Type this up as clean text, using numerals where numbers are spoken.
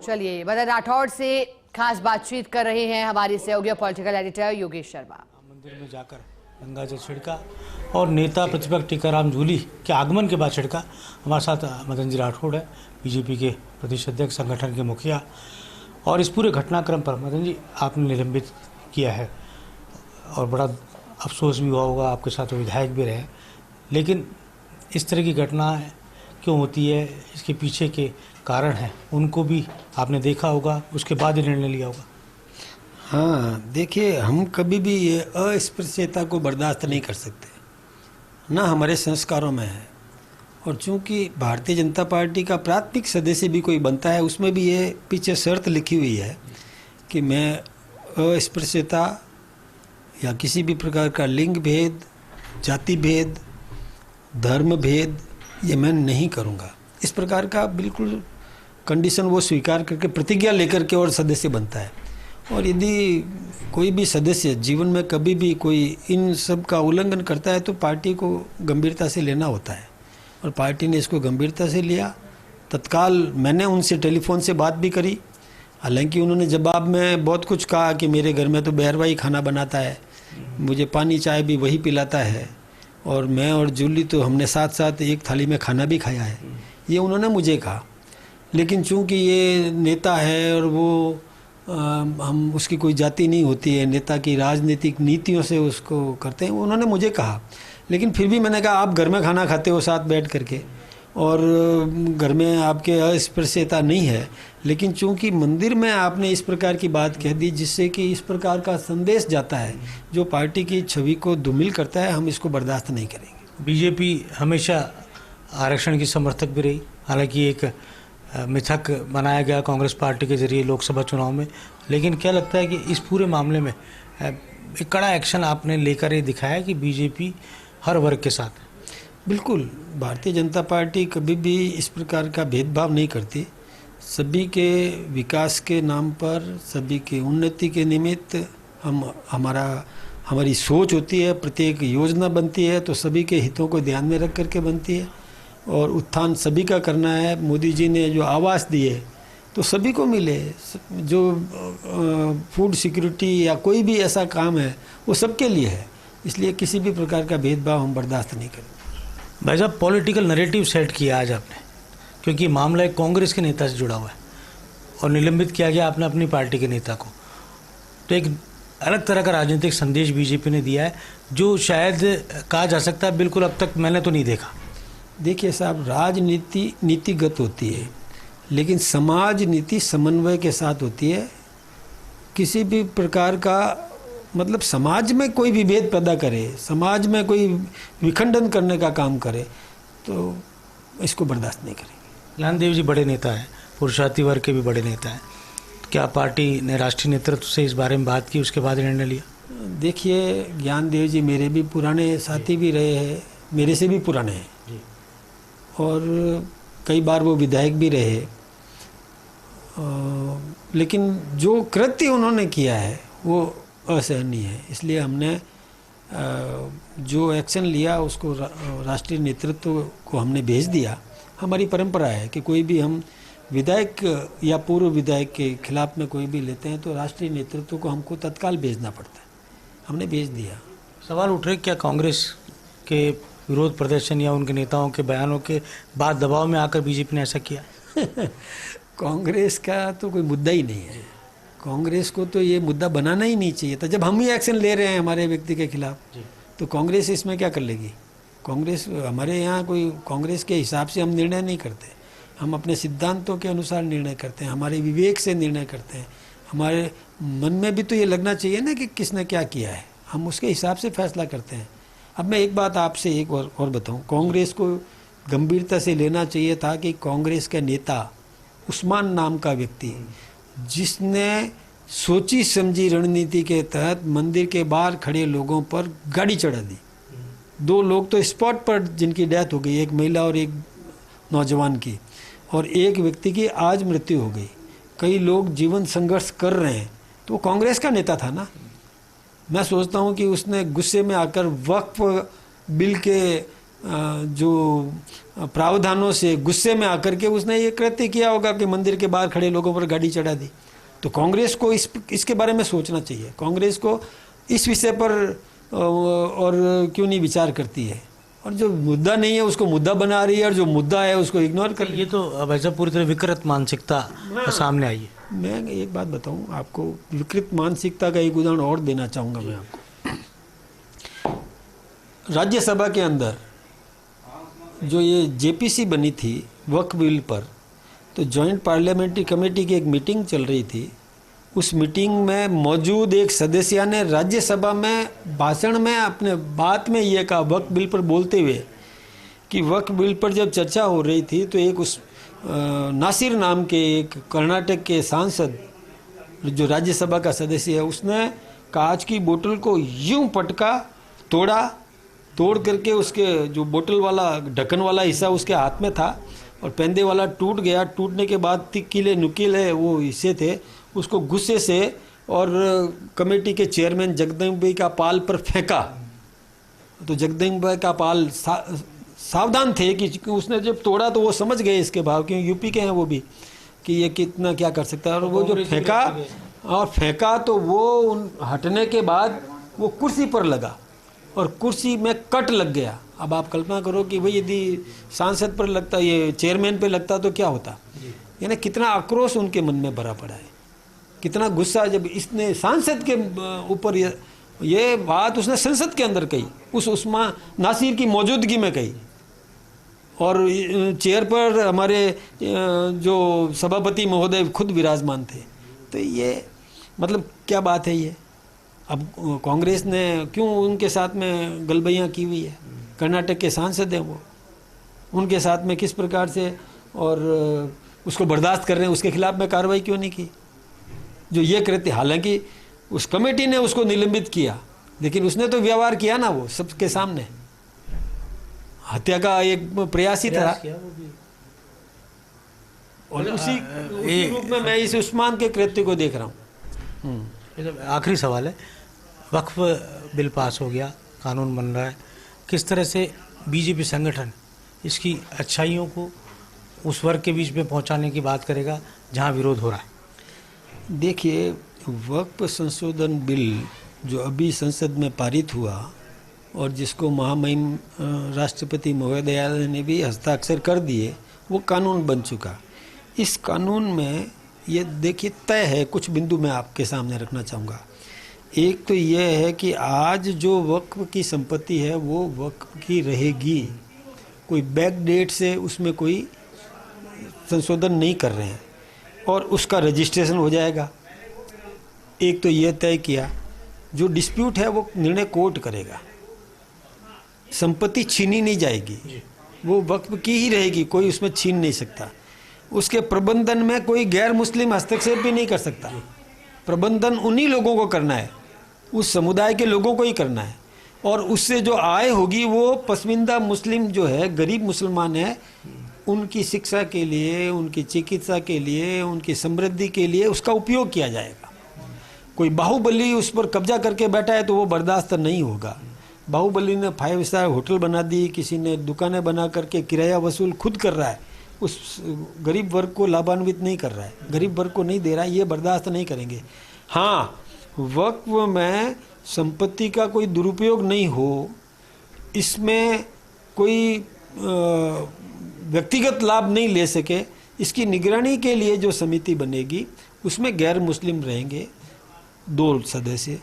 चलिए बता राठौड़ से खास बातचीत कर रहे हैं हमारे सहयोगी पॉलिटिकल एडिटर योगेश शर्मा। मंदिर में जाकर गंगा जल छिड़का और नेता प्रतिपक्ष टीकाराम जूली के आगमन के बाद छिड़का। हमारे साथ मदन जी राठौड़ है, बीजेपी के प्रदेश अध्यक्ष, संगठन के मुखिया। और इस पूरे घटनाक्रम पर मदन जी आपने निलंबित किया है और बड़ा अफसोस भी हुआ होगा, आपके साथ विधायक भी रहे, लेकिन इस तरह की घटना क्यों होती है, इसके पीछे के कारण हैं, उनको भी आपने देखा होगा, उसके बाद ही निर्णय लिया होगा। हाँ, देखिए, हम कभी भी ये अस्पृश्यता को बर्दाश्त नहीं कर सकते, ना हमारे संस्कारों में है। और चूंकि भारतीय जनता पार्टी का प्राथमिक सदस्य भी कोई बनता है, उसमें भी ये पीछे शर्त लिखी हुई है कि मैं अस्पृश्यता या किसी भी प्रकार का लिंग भेद, जाति भेद, धर्म भेद ये मैं नहीं करूँगा। इस प्रकार का बिल्कुल कंडीशन वो स्वीकार करके प्रतिज्ञा लेकर के और सदस्य बनता है। और यदि कोई भी सदस्य जीवन में कभी भी कोई इन सब का उल्लंघन करता है तो पार्टी को गंभीरता से लेना होता है, और पार्टी ने इसको गंभीरता से लिया। तत्काल मैंने उनसे टेलीफोन से बात भी करी, हालांकि उन्होंने जवाब में बहुत कुछ कहा कि मेरे घर में तो बहरवा ही खाना बनाता है, मुझे पानी चाय भी वही पिलाता है, और मैं और जूली तो हमने साथ साथ एक थाली में खाना भी खाया है, ये उन्होंने मुझे कहा। लेकिन चूंकि ये नेता है और वो हम उसकी कोई जाति नहीं होती है, नेता की राजनीतिक नीतियों से उसको करते हैं, उन्होंने मुझे कहा। लेकिन फिर भी मैंने कहा आप घर में खाना खाते हो साथ बैठ करके, और घर में आपके अस्पृश्यता नहीं है, लेकिन चूंकि मंदिर में आपने इस प्रकार की बात कह दी जिससे कि इस प्रकार का संदेश जाता है जो पार्टी की छवि को धूमिल करता है, हम इसको बर्दाश्त नहीं करेंगे। बीजेपी हमेशा आरक्षण की समर्थक भी रही, हालांकि एक मिथक बनाया गया कांग्रेस पार्टी के जरिए लोकसभा चुनाव में, लेकिन क्या लगता है कि इस पूरे मामले में एक कड़ा एक्शन आपने लेकर ये दिखाया कि बीजेपी हर वर्ग के साथ है? बिल्कुल, भारतीय जनता पार्टी कभी भी इस प्रकार का भेदभाव नहीं करती। सभी के विकास के नाम पर, सभी के उन्नति के निमित्त हमारी सोच होती है। प्रत्येक योजना बनती है तो सभी के हितों को ध्यान में रख करके बनती है, और उत्थान सभी का करना है। मोदी जी ने जो आवास दिए तो सभी को मिले, जो फूड सिक्योरिटी या कोई भी ऐसा काम है वो सबके लिए है, इसलिए किसी भी प्रकार का भेदभाव हम बर्दाश्त नहीं करेंगे। भाई साहब, पॉलिटिकल नैरेटिव सेट किया आज आपने, क्योंकि मामला एक कांग्रेस के नेता से जुड़ा हुआ है और निलंबित किया गया आपने अपनी पार्टी के नेता को, तो एक अलग तरह का राजनीतिक संदेश बीजेपी ने दिया है जो शायद कहा जा सकता है बिल्कुल अब तक मैंने तो नहीं देखा। देखिए साहब, राजनीति नीतिगत होती है, लेकिन समाज नीति समन्वय के साथ होती है। किसी भी प्रकार का मतलब समाज में कोई विभेद पैदा करे, समाज में कोई विखंडन करने का काम करे, तो इसको बर्दाश्त नहीं करेंगे। ज्ञानदेव जी बड़े नेता हैं, पुरुषार्थी वर्ग के भी बड़े नेता हैं, क्या पार्टी ने राष्ट्रीय नेतृत्व से इस बारे में बात की, उसके बाद निर्णय लिया? देखिए, ज्ञानदेव जी मेरे भी पुराने साथी भी रहे हैं, मेरे से भी पुराने हैं, और कई बार वो विधायक भी रहे, लेकिन जो कृत्य उन्होंने किया है वो असहनीय है। इसलिए हमने जो एक्शन लिया उसको राष्ट्रीय नेतृत्व को हमने भेज दिया। हमारी परंपरा है कि कोई भी हम विधायक या पूर्व विधायक के खिलाफ में कोई भी लेते हैं तो राष्ट्रीय नेतृत्व को हमको तत्काल भेजना पड़ता है, हमने भेज दिया। सवाल उठ रहे क्या कांग्रेस के विरोध प्रदर्शन या उनके नेताओं के बयानों के बाद दबाव में आकर बीजेपी ने ऐसा किया? कांग्रेस का तो कोई मुद्दा ही नहीं है, कांग्रेस को तो ये मुद्दा बनाना ही नहीं चाहिए था। जब हम ही एक्शन ले रहे हैं हमारे व्यक्ति के खिलाफ, तो कांग्रेस इसमें क्या कर लेगी? कांग्रेस, हमारे यहाँ कोई कांग्रेस के हिसाब से हम निर्णय नहीं करते, हम अपने सिद्धांतों के अनुसार निर्णय करते हैं, हमारे विवेक से निर्णय करते हैं। हमारे मन में भी तो ये लगना चाहिए ना कि किसने क्या किया है, हम उसके हिसाब से फैसला करते हैं। अब मैं एक बात आपसे एक और बताऊँ, कांग्रेस को गंभीरता से लेना चाहिए था कि कांग्रेस के नेता उस्मान नाम का व्यक्ति, जिसने सोची समझी रणनीति के तहत मंदिर के बाहर खड़े लोगों पर गाड़ी चढ़ा दी। 2 लोग तो स्पॉट पर जिनकी डेथ हो गई, एक महिला और एक नौजवान की, और एक व्यक्ति की आज मृत्यु हो गई। कई लोग जीवन संघर्ष कर रहे हैं, तो वो कांग्रेस का नेता था ना। मैं सोचता हूँ कि उसने गुस्से में आकर वक्फ बिल के जो प्रावधानों से गुस्से में आकर के उसने ये कृत्य किया होगा कि मंदिर के बाहर खड़े लोगों पर गाड़ी चढ़ा दी। तो कांग्रेस को इसके बारे में सोचना चाहिए। कांग्रेस को इस विषय पर और क्यों नहीं विचार करती है, और जो मुद्दा नहीं है उसको मुद्दा बना रही है, और जो मुद्दा है उसको इग्नोर कर रही है। ये तो अब ऐसा पूरी तरह विकृत मानसिकता सामने आई है। मैं एक बात बताऊं आपको, विकृत मानसिकता का एक उदाहरण और देना चाहूँगा मैं आपको। राज्यसभा के अंदर जो ये जेपीसी बनी थी वक्फ बिल पर, तो जॉइंट पार्लियामेंट्री कमेटी की एक मीटिंग चल रही थी। उस मीटिंग में मौजूद एक सदस्य ने राज्यसभा में भाषण में अपने बात में ये कहा, वक्फ बिल पर बोलते हुए, कि वक्फ बिल पर जब चर्चा हो रही थी तो एक उस नासिर नाम के एक कर्नाटक के सांसद जो राज्यसभा का सदस्य है, उसने कांच की बोतल को यूं पटका, तोड़ करके उसके जो बोतल वाला ढक्कन वाला हिस्सा उसके हाथ में था और पेंदे वाला टूट गया। टूटने के बाद तिकीले नुकीले वो हिस्से थे, उसको गुस्से से और कमेटी के चेयरमैन जगदम्ब भाई का पाल पर फेंका। तो जगदम्ब भाई का पाल सावधान थे कि उसने जब तोड़ा तो वो समझ गए इसके भाव, क्योंकि यूपी के हैं वो भी, कि ये कितना क्या कर सकता है। और वो जो फेंका तो वो हटने के बाद वो कुर्सी पर लगा और कुर्सी में कट लग गया। अब आप कल्पना करो कि भाई यदि सांसद पर लगता, ये चेयरमैन पे लगता तो क्या होता। यानी कितना आक्रोश उनके मन में भरा पड़ा है, कितना गुस्सा। जब इसने सांसद के ऊपर ये बात उसने संसद के अंदर कही, उस उस्मा नासिर की मौजूदगी में कही, और चेयर पर हमारे जो सभापति महोदय खुद विराजमान थे। तो ये मतलब क्या बात है ये। अब कांग्रेस ने क्यों उनके साथ में गलबैयाँ की हुई है, कर्नाटक के सांसद हैं वो, उनके साथ में किस प्रकार से और उसको बर्दाश्त कर रहे हैं, उसके खिलाफ में कार्रवाई क्यों नहीं की। जो ये कृत्य, हालांकि उस कमेटी ने उसको निलंबित किया, लेकिन उसने तो व्यवहार किया ना, वो सबके सामने हत्या का एक प्रयास ही था। और उसी रूप में मैं इस उस्मान के कृत्य को देख रहा हूँ। आखिरी सवाल है, वक्फ बिल पास हो गया, कानून बन रहा है, किस तरह से बीजेपी संगठन इसकी अच्छाइयों को उस वर्ग के बीच में पहुंचाने की बात करेगा जहां विरोध हो रहा है। देखिए, वक्फ संशोधन बिल जो अभी संसद में पारित हुआ और जिसको महामहिम राष्ट्रपति महोदयालय ने भी हस्ताक्षर कर दिए, वो कानून बन चुका। इस कानून में ये देखिए तय है, कुछ बिंदु मैं आपके सामने रखना चाहूँगा। एक तो ये है कि आज जो वक्फ की संपत्ति है वो वक्फ की रहेगी, कोई बैक डेट से उसमें कोई संशोधन नहीं कर रहे हैं, और उसका रजिस्ट्रेशन हो जाएगा। एक तो ये तय किया, जो डिस्प्यूट है वो निर्णय कोर्ट करेगा, संपत्ति छीनी नहीं जाएगी, वो वक्फ की ही रहेगी, कोई उसमें छीन नहीं सकता। उसके प्रबंधन में कोई गैर मुस्लिम हस्तक्षेप भी नहीं कर सकता। प्रबंधन उन्हीं लोगों को करना है, उस समुदाय के लोगों को ही करना है, और उससे जो आय होगी वो पसमानदा मुस्लिम जो है, गरीब मुसलमान है, उनकी शिक्षा के लिए, उनकी चिकित्सा के लिए, उनकी समृद्धि के लिए उसका उपयोग किया जाएगा। कोई बाहुबली उस पर कब्जा करके बैठा है तो वो बर्दाश्त नहीं होगा। बाहुबली ने 5 स्टार होटल बना दी, किसी ने दुकानें बना करके किराया वसूल खुद कर रहा है, उस गरीब वर्ग को लाभान्वित नहीं कर रहा है, गरीब वर्ग को नहीं दे रहा है, ये बर्दाश्त नहीं करेंगे। हाँ, वक्फ में संपत्ति का कोई दुरुपयोग नहीं हो, इसमें कोई व्यक्तिगत लाभ नहीं ले सके, इसकी निगरानी के लिए जो समिति बनेगी उसमें गैर मुस्लिम रहेंगे 2 सदस्य,